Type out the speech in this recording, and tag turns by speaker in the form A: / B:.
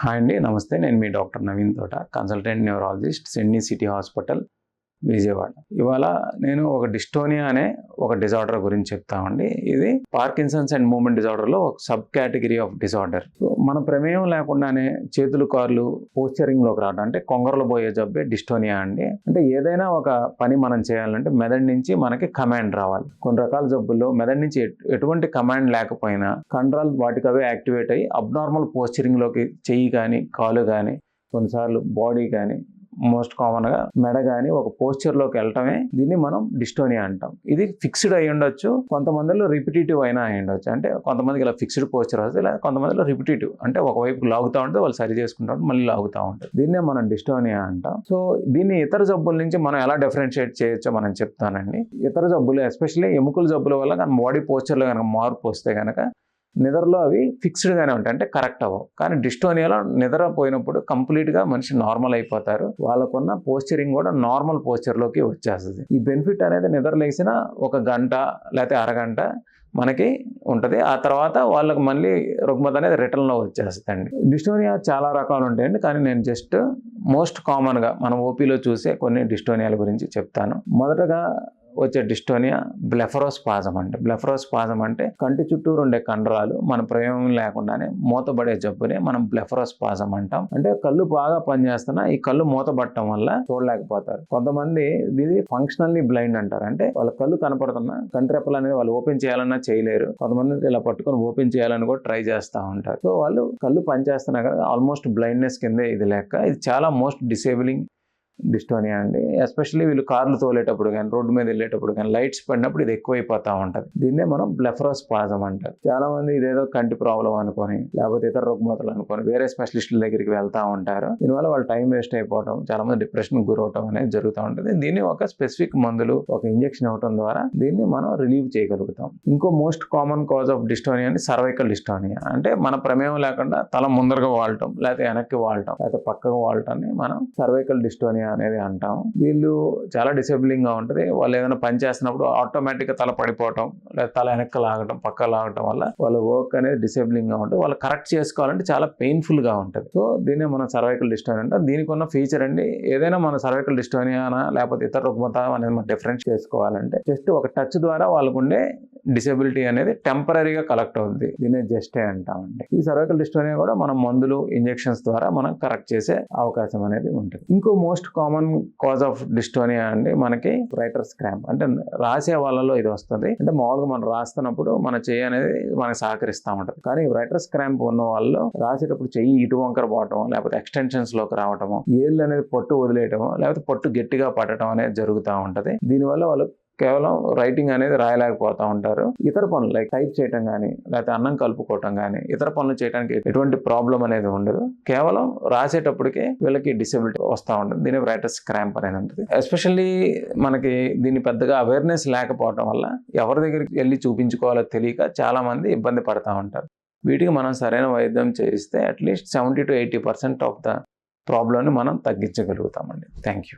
A: Hi అండి. నమస్తే. నేను మీ డాక్టర్ నవీన్ తోట, consultant neurologist, Sydney city hospital, Vijayawada. ఇవాళ నేను ఒక డిస్టోనియా అనే ఒక డిజార్డర్ గురించి చెప్తామండి. ఇది పార్కిన్సన్స్ అండ్ మూవ్మెంట్ డిజార్డర్లో ఒక సబ్ కేటగిరీ ఆఫ్ డిజార్డర్. మన ప్రమేయం లేకుండానే చేతులు కాళ్ళు పోస్చరింగ్లోకి రావడం అంటే కొంగరలు పోయే జబ్బే డిస్టోనియా అండి. అంటే ఏదైనా ఒక పని మనం చేయాలంటే మెదడు నుంచి మనకి కమాండ్ రావాలి. కొన్ని రకాల జబ్బుల్లో మెదడు నుంచి ఎటువంటి కమాండ్ లేకపోయినా కండరాలు వాటికవే యాక్టివేట్ అయ్యి అబ్నార్మల్ పోస్చరింగ్లోకి చెయ్యి కానీ కాలు కానీ కొన్నిసార్లు బాడీ కానీ మోస్ట్ కామన్గా మెడ కానీ ఒక పోస్చర్లోకి వెళ్ళటమే దీన్ని మనం డిస్టోనియా అంటాం. ఇది ఫిక్స్డ్ అయి ఉండొచ్చు, కొంతమందిలో రిపిటేటివ్ అయినా అయి ఉండొచ్చు. అంటే కొంతమందికి ఇలా ఫిక్స్డ్ పోస్చర్ వస్తుంది, లేదా కొంతమందిలో రిపిటేటివ్ అంటే ఒకవైపు లాగుతూ ఉంటే వాళ్ళు సరి చేసుకుంటూ మళ్ళీ లాగుతూ ఉంటారు. దీన్నే మనం డిస్టోనియా అంటాం. సో దీన్ని ఇతర జబ్బుల నుంచి మనం ఎలా డిఫరెన్షియేట్ చేయొచ్చో మనం చెప్తానండి. ఇతర జబ్బులు ఎస్పెషల్లీ ఎముకల జబ్బుల వల్ల కానీ బాడీ పోస్చర్లో కనుక మార్పు వస్తే కనుక నిద్రలో అవి ఫిక్స్డ్గానే ఉంటాయి, అంటే కరెక్ట్ అవ్వవు. కానీ డిస్టోనియాలో నిద్ర పోయినప్పుడు కంప్లీట్గా మనిషి నార్మల్ అయిపోతారు. వాళ్ళకున్న పోస్చరింగ్ కూడా నార్మల్ పోస్చర్లోకి వచ్చేస్తుంది. ఈ బెనిఫిట్ అనేది నిద్ర లేచిన ఒక గంట లేకపోతే అరగంట మనకి ఉంటుంది. ఆ తర్వాత వాళ్ళకి మళ్ళీ రుగ్మత అనేది రిటర్న్లో వచ్చేస్తుందండి. డిస్టోనియా చాలా రకాలు ఉంటాయండి, కానీ నేను జస్ట్ మోస్ట్ కామన్గా మనం ఓపీలో చూసే కొన్ని డిస్టోనియాల గురించి చెప్తాను. మొదటగా వచ్చే డిస్టోనియా బ్లెఫరోస్పాజం అంటే బ్లెఫరోస్పాజం అంటే కంటి చుట్టూరు ఉండే కండరాలు మన ప్రయోగం లేకుండానే మూతబడే జబ్బునే మనం బ్లెఫరోస్పాజం అంటాం. అంటే కళ్ళు బాగా పనిచేస్తున్నా ఈ కళ్ళు మూతబడటం వల్ల చూడలేకపోతారు. కొంతమంది ఇది ఫంక్షనల్లీ బ్లైండ్ అంటారు. అంటే వాళ్ళ కళ్ళు కనపడుతున్నా కంటిరెప్పలు అనేది వాళ్ళు ఓపెన్ చేయాలన్నా చేయలేరు. కొంతమంది ఇలా పట్టుకొని ఓపెన్ చేయాలని కూడా ట్రై చేస్తూ ఉంటారు. సో వాళ్ళు కళ్ళు పనిచేస్తున్నా కదా ఆల్మోస్ట్ బ్లైండ్నెస్ కిందే ఇది లెక్క. ఇది చాలా మోస్ట్ డిసేబులింగ్ డిస్టోనియా అండి. ఎస్పెషల్లీ వీళ్ళు కార్లు తోలేటప్పుడు కానీ రోడ్డు మీద వెళ్ళేటప్పుడు కానీ లైట్స్ పడినప్పుడు ఇది ఎక్కువైపోతూ ఉంటుంది. దీన్నే మనం బ్లెఫరోస్పాజం అంటారు. చాలా మంది ఇదేదో కంటి ప్రాబ్లం అనుకొని లేకపోతే ఇతర రుగ్మతలు అనుకొని వేరే స్పెషలిస్టుల దగ్గరికి వెళ్తూ ఉంటారు. దీనివల్ల వాళ్ళ టైం వేస్ట్ అయిపోవడం, చాలా మంది డిప్రెషన్ గురవటం అనేది జరుగుతూ ఉంటుంది. దీన్ని ఒక స్పెసిఫిక్ మందులు ఒక ఇంజెక్షన్ ఇవ్వడం ద్వారా దీన్ని మనం రిలీవ్ చేయగలుగుతాం. ఇంకో most common cause of dystonia అని సర్వైకల్ డిస్టోనియా. అంటే మన ప్రమేయం లేకుండా తల ముందరగా వాడటం లేకపోతే వెనక్కి వాడటం లేకపోతే పక్కగా వాడటాన్ని మనం సర్వైకల్ డిస్టోనియా అనేది అంటాం. వీళ్ళు చాలా డిసేబులింగ్ గా ఉంటుంది. వాళ్ళు ఏదైనా పని చేస్తున్నప్పుడు ఆటోమేటిక్ గా తల పడిపోవటం లేదా తల వెనక్కి లాగటం పక్క లాగటం వల్ల వాళ్ళ వర్క్ అనేది డిసేబులింగ్ గా ఉంటుంది. వాళ్ళు కరెక్ట్ చేసుకోవాలంటే చాలా పెయిన్ఫుల్ గా ఉంటుంది. సో దీన్ని మనం సర్వైకల్ డిస్టోనియా అంటే దీనికి ఉన్న ఫీచర్ అండి. ఏదైనా మన సర్వైకల్ డిస్టోనియానా లేకపోతే ఇతర రుగ్మత అనేది మనం డిఫరెన్స్ చేసుకోవాలంటే జస్ట్ ఒక టచ్ ద్వారా వాళ్ళకు ఉండే డిసేబిలిటీ అనేది టెంపరీగా కలెక్ట్ అవుతుంది. దీన్ని జస్టే అంటామండి. ఈ సర్వైకల్ డిస్టోనియా కూడా మనం మందులు ఇంజెక్షన్స్ ద్వారా మనం కరెక్ట్ చేసే అవకాశం అనేది ఉంటుంది. ఇంకో most common cause of dystonia అండి మనకి రైటర్స్ క్రాంప్. అంటే రాసే వాళ్ళలో ఇది వస్తుంది. అంటే మామూలుగా మనం రాస్తున్నప్పుడు మన చెయ్యి అనేది మనకి సహకరిస్తూ ఉంటుంది. కానీ రైటర్స్ క్రాంప్ ఉన్న వాళ్ళు రాసేటప్పుడు చెయ్యి ఇటు వంకర పోవటం లేకపోతే ఎక్స్టెన్షన్స్ లోకి రావటము, ఏళ్ళు అనేది పట్టు వదిలేయటము లేకపోతే పట్టు గట్టిగా పట్టడం అనేది జరుగుతూ ఉంటుంది. దీనివల్ల వాళ్ళు కేవలం రైటింగ్ అనేది రాయలేకపోతూ ఉంటారు. ఇతర పనులు లైక్ టైప్ చేయటం కానీ లేకపోతే అన్నం కలుపుకోవటం కానీ ఇతర పనులు చేయడానికి ఎటువంటి ప్రాబ్లం అనేది ఉండదు. కేవలం రాసేటప్పటికే వీళ్ళకి డిసేబిలిటీ వస్తూ ఉంటుంది. దీని రైటర్స్ క్రాంప్ అనేది ఉంటుంది. ఎస్పెషల్లీ మనకి దీన్ని పెద్దగా అవేర్నెస్ లేకపోవటం వల్ల ఎవరి దగ్గరికి వెళ్ళి చూపించుకోవాలో తెలియక చాలా మంది ఇబ్బంది పడతా ఉంటారు. వీటికి మనం సరైన వైద్యం చేయిస్తే అట్లీస్ట్ 70 to 80% ఆఫ్ ద ప్రాబ్లమ్ని మనం తగ్గించగలుగుతామండి. Thank you.